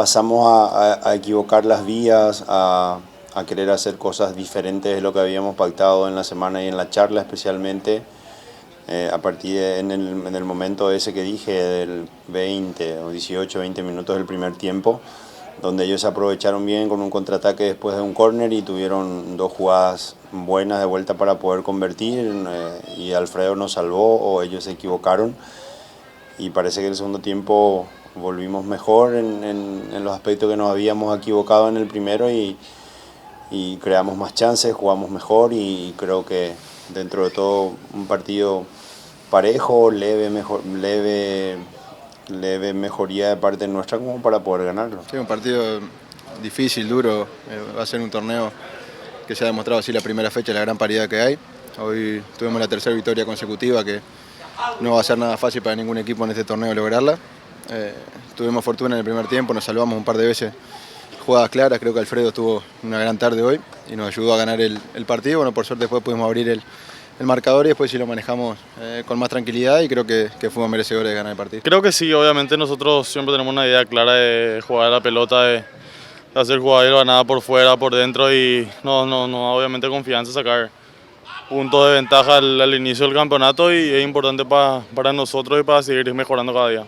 pasamos a equivocar las vías, a querer hacer cosas diferentes de lo que habíamos pactado en la semana y en la charla especialmente. A partir en el momento ese que dije, del 20 o 18, 20 minutos del primer tiempo, donde ellos se aprovecharon bien con un contraataque después de un córner y tuvieron dos jugadas buenas de vuelta para poder convertir, y Alfredo nos salvó o ellos se equivocaron, y parece que el segundo tiempo volvimos mejor en los aspectos que nos habíamos equivocado en el primero, y creamos más chances, jugamos mejor, y creo que dentro de todo un partido parejo, leve mejoría de parte nuestra como para poder ganarlo. Sí, un partido difícil, duro, va a ser un torneo que se ha demostrado así la primera fecha, la gran paridad que hay. Hoy tuvimos la tercera victoria consecutiva, que no va a ser nada fácil para ningún equipo en este torneo lograrla. Tuvimos fortuna en el primer tiempo, nos salvamos un par de veces jugadas claras. Creo que Alfredo tuvo una gran tarde hoy y nos ayudó a ganar el partido. Bueno, por suerte después pudimos abrir el marcador y después sí lo manejamos con más tranquilidad, y creo que fuimos merecedores de ganar el partido. Creo que sí, obviamente nosotros siempre tenemos una idea clara de jugar la pelota, de hacer jugar y ganar por fuera, por dentro, y no, obviamente confianza, sacar puntos de ventaja al inicio del campeonato, y es importante para nosotros y para seguir mejorando cada día.